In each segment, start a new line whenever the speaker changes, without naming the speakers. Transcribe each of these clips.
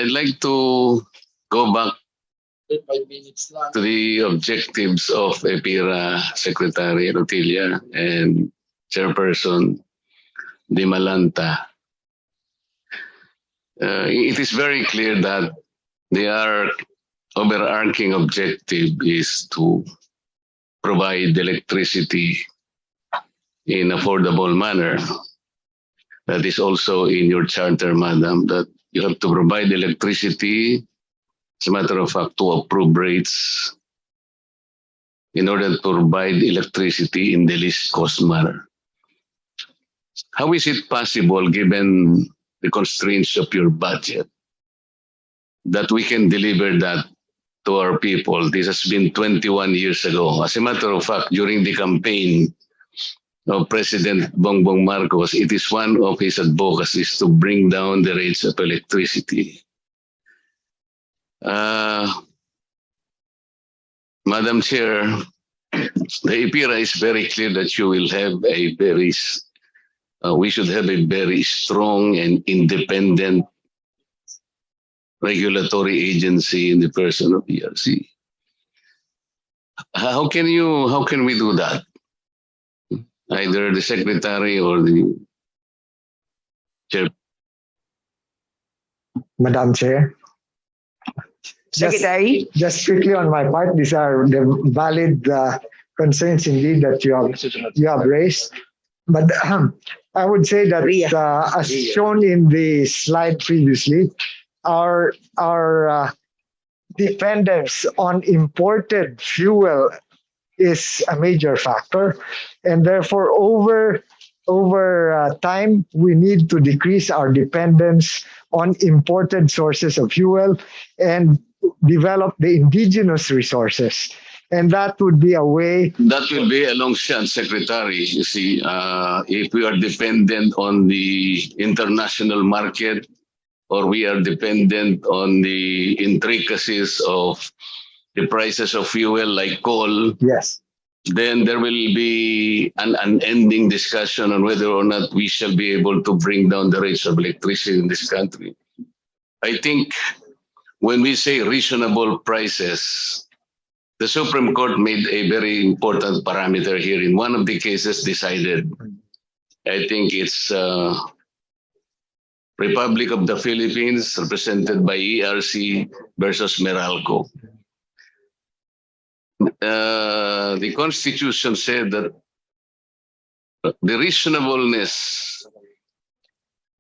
I'd like to go back to the objectives of EPIRA Secretary Rotilla and Chairperson Di Malanta. It is very clear that their overarching objective is to provide electricity in affordable manner. That is also in your charter, Madam, that you have to provide electricity, as a matter of fact, to approve rates in order to provide electricity in the least cost manner. How is it possible, given the constraints of your budget, that we can deliver that to our people? This has been 21 years ago. As a matter of fact, during the campaign of President Bongbong Marcos, it is one of his advocacies to bring down the rates of electricity. Madam Chair, the EPIRA is very clear that you will have a very, we should have a very strong and independent regulatory agency in the person of ERC. How can we do that? Either the secretary or the chair.
Madam Chair.
Secretary?
Just quickly on my part, these are the valid concerns indeed that you have raised. But I would say that as shown in the slide previously, our dependence on imported fuel is a major factor, and therefore over time we need to decrease our dependence on imported sources of fuel and develop the indigenous resources. And that would be a way.
That will be a long shot, Secretary. You see, if we are dependent on the international market, or we are dependent on the intricacies of the prices of fuel like coal,
yes,
then there will be an unending discussion on whether or not we shall be able to bring down the rates of electricity in this country. I think when we say reasonable prices, the Supreme Court made a very important parameter here. In one of the cases decided, I think it's Republic of the Philippines, represented by ERC versus Meralco. The Constitution said that the reasonableness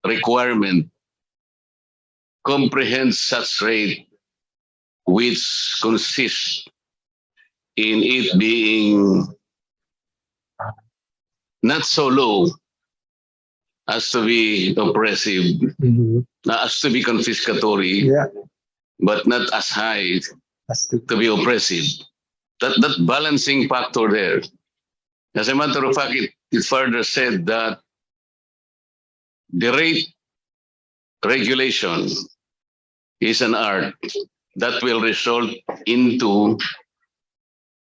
requirement comprehends such rate which consists in it being not so low as to be oppressive, as to be confiscatory, but not as high to be oppressive. That balancing factor there. As a matter of fact, it further said that the rate regulation is an art that will result into,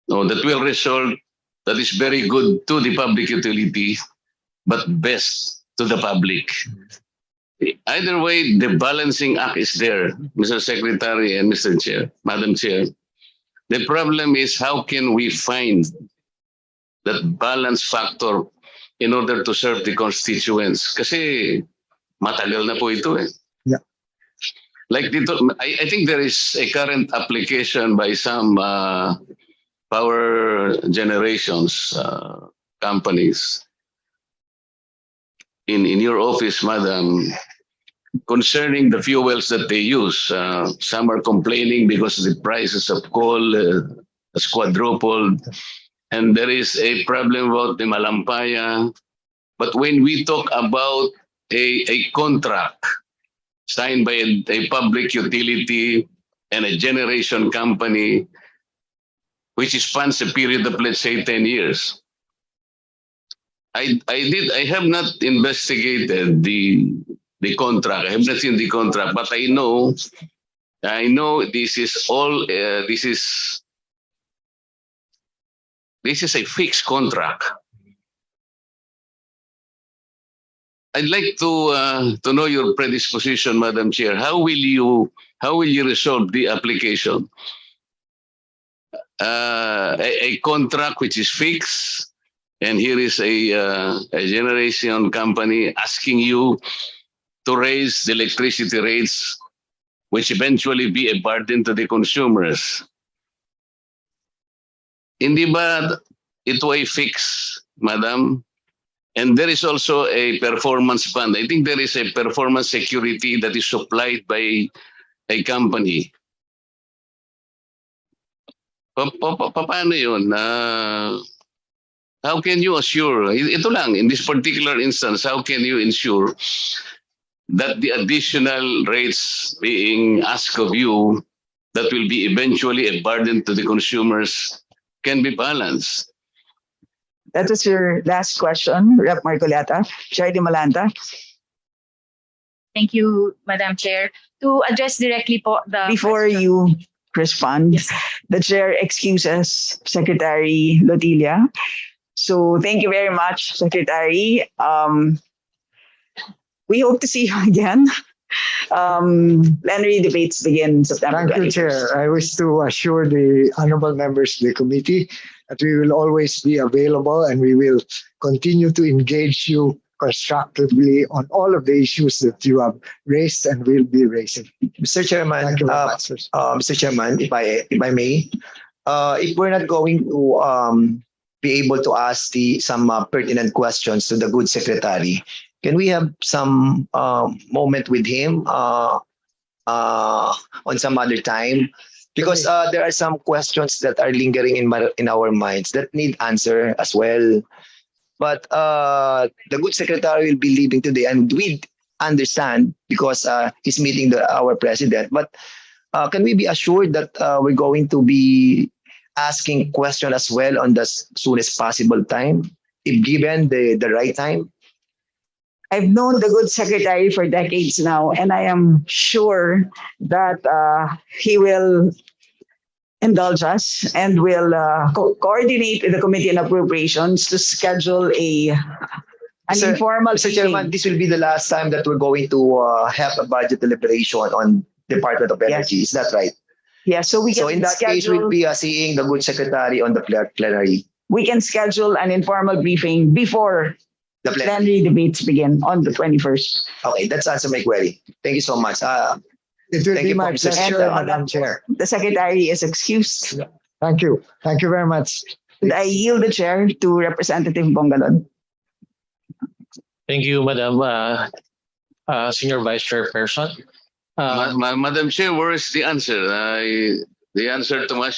that is very good to the public utility, but best to the public. Either way, the balancing act is there, Mr. Secretary and Mr. Chair, Madam Chair. The problem is, how can we find that balance factor in order to serve the constituents? Kasi matagal na po ito eh.
Yeah.
Like dito, I think there is a current application by some power generations companies in your office, Madam, concerning the fuels that they use. Some are complaining because the prices of coal has quadrupled, and there is a problem about the Malampaya. But when we talk about a contract signed by a public utility and a generation company, which spans a period of, let's say, 10 years, I have not investigated the contract. I have not seen the contract, but I know this is all. This is a fixed contract. I'd like to know your predisposition, Madam Chair. How will you resolve the application? A contract which is fixed, and here is a generation company asking you to raise the electricity rates, which eventually be a burden to the consumers. Hindi ba ito ay fix, Madam? And there is also a performance bond. I think there is a performance security that is supplied by a company. Paano yun? How can you assure, ito lang, in this particular instance, how can you ensure that the additional rates being asked of you that will be eventually a burden to the consumers can be balanced?
That was your last question, Rep. Marcoleta. Chair de Malanta.
Thank you, Madam Chair. To address directly po the
Before
question-
you respond,
Yes.
the chair excuses Secretary Lotilla. So thank you very much, Secretary. We hope to see you again. Plenary debates begin September
Thank you,
21st.
Chair. I wish to assure the honorable members of the committee that we will always be available and we will continue to engage you constructively on all of the issues that you have raised and will be raising.
Mr. Chairman,
Thank you very much, sir.
Mr. Chairman, if I may, if we're not going to be able to ask some pertinent questions to the good secretary, can we have some moment with him on some other time? Because there are some questions that are lingering in our minds that need answer as well. But the good secretary will be leaving today, and we understand because he's meeting our president. But can we be assured that we're going to be asking questions as well on the soonest possible time, if given the right time?
I've known the good secretary for decades now, and I am sure that he will indulge us and will coordinate with the Committee on Appropriations to schedule an
Sir,
informal
Mr. Chairman,
meeting.
this will be the last time that we're going to have a budget deliberation on Department of Energy. Is that right?
Yeah, so we can
So in that case, we'll be seeing the good secretary on the plenary.
we can schedule an informal briefing before
The plenary.
plenary debates begin on the 21st.
Okay, that's answer my query. Thank you so much.
It will
Thank
be
you,
my
Mr.
pleasure,
Chair.
Madam Chair.
The secretary is excused.
Thank you. Thank you very much.
And I yield the chair to Representative Bongalon.
Thank you, Madam Senior Vice Chairperson.
Madam Chair, where is the answer? The answer to my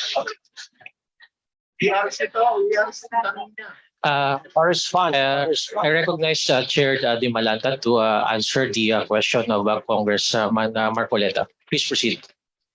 I'll respond. I recognize Chair De Malanta to answer the question of Congressman Marcoleta. Please proceed.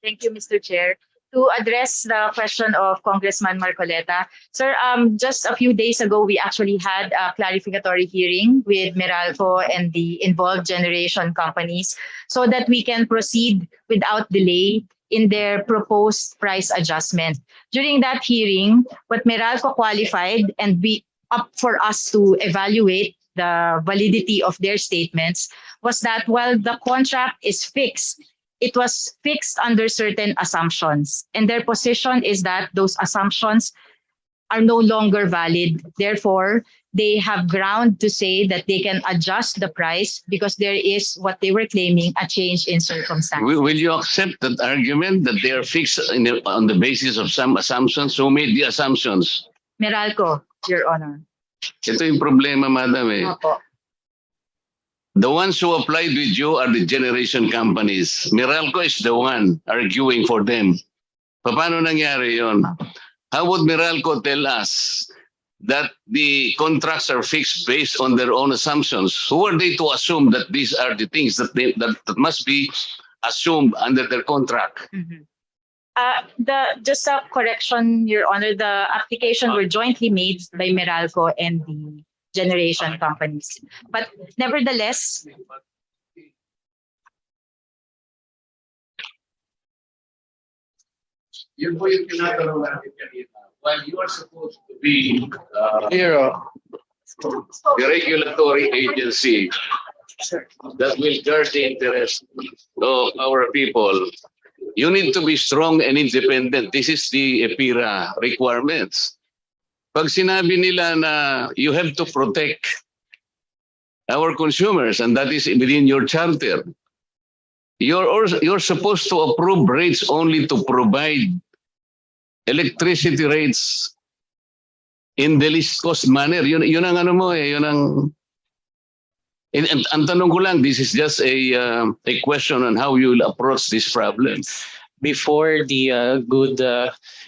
Thank you, Mr. Chair. To address the question of Congressman Marcoleta, sir, just a few days ago, we actually had a clarificatory hearing with Meralco and the involved generation companies so that we can proceed without delay in their proposed price adjustment. During that hearing, what Meralco qualified and be up for us to evaluate the validity of their statements was that while the contract is fixed, it was fixed under certain assumptions. And their position is that those assumptions are no longer valid. Therefore, they have ground to say that they can adjust the price because there is what they were claiming a change in circumstance.
Will you accept that argument that they are fixed on the basis of some assumptions? Who made the assumptions?
Meralco, Your Honor.
Ito yung problema, Madam.
Opo.
The ones who applied with you are the generation companies. Meralco is the one arguing for them. Paano nangyari yon? How would Meralco tell us that the contracts are fixed based on their own assumptions? Who are they to assume that these are the things that must be assumed under their contract?
Mhm. Just a correction, Your Honor, the application were jointly made by Meralco and the generation companies. But nevertheless,
Yun po yung tinatanong natin kanina. While you are supposed to be the regulatory agency that will guard the interest of our people, you need to be strong and independent. This is the EPIRA requirements. Pag sinabi nila na you have to protect our consumers, and that is within your charter, you're supposed to approve rates only to provide electricity rates in the least cost manner. Yun ang ano mo eh, yun ang... Ang tanong ko lang, this is just a question on how you will approach this problem.
Before the good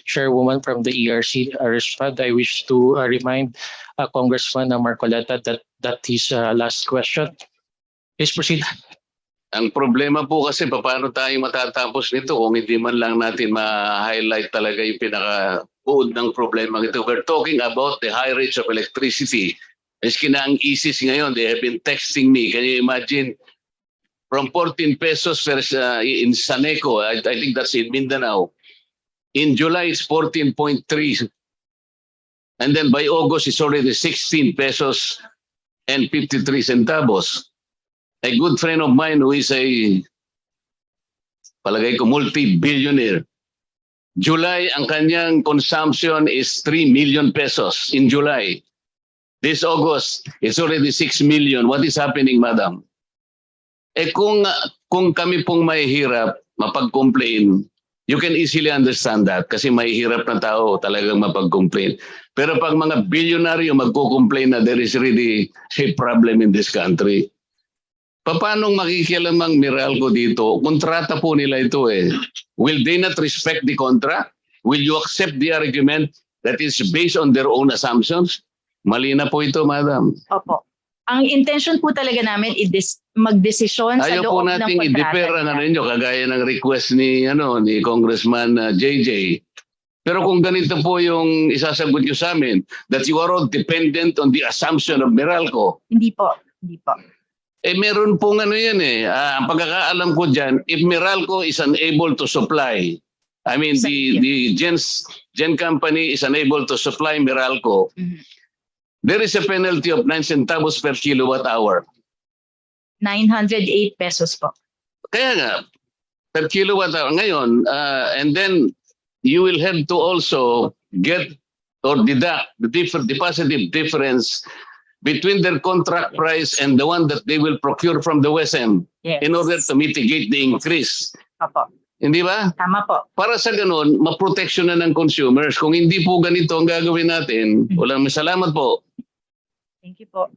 chairwoman from the ERC respond, I wish to remind Congressman Marcoleta that his last question. Please proceed.
Ang problema po kasi paano tayo matatapos nito kung hindi man lang natin ma-highlight talaga yung pinaka-buod ng problema ito. We're talking about the high rates of electricity. Maski na ang ISIS ngayon, they have been texting me. Can you imagine? From 14 pesos in Saneco, I think that's in Mindanao. In July, it's 14.3. And then by August, it's already 16 pesos and 53 centavos. A good friend of mine who is a, palagay ko, multi-billionaire. July, ang kanyang consumption is 3 million pesos in July. This August, it's already 6 million. What is happening, madam? Eh kung kami pong mahihirap, mapag-complain, you can easily understand that kasi mahihirap na tao talagang mapag-complain. Pero pag mga bilyonaryo magko-complain na there is really a problem in this country, paano makikialam ang Meralco dito? Kontrata po nila ito eh. Will they not respect the contract? Will you accept the argument that is based on their own assumptions? Mali na po ito, madam.
Opo. Ang intention po talaga namin magdesisyon sa
Ayaw po
loob ng
nating
kontrata.
i-defer ang ano nyo, kagaya ng request ni Congressman JJ. Pero kung ganito po yung isasagot nyo sa amin, that you are all dependent on the assumption of Meralco.
Hindi po. Hindi po.
Eh meron pong ano yan eh. Ang pagkakaalam ko dyan, if Meralco is unable to supply, I mean the Gen company is unable to supply Meralco, there is a penalty of 9 centavos per kilowatt hour.
908 pesos po.
Kaya nga, per kilowatt hour. Ngayon, and then you will have to also get or deduct the positive difference between their contract price and the one that they will procure from the WSM
Yes.
in order to mitigate the increase.
Opo.
Hindi ba?
Tama po.
Para sa ganun, maproteksyon na ng consumers. Kung hindi po ganito ang gagawin natin, walang salamat po.
Thank you po.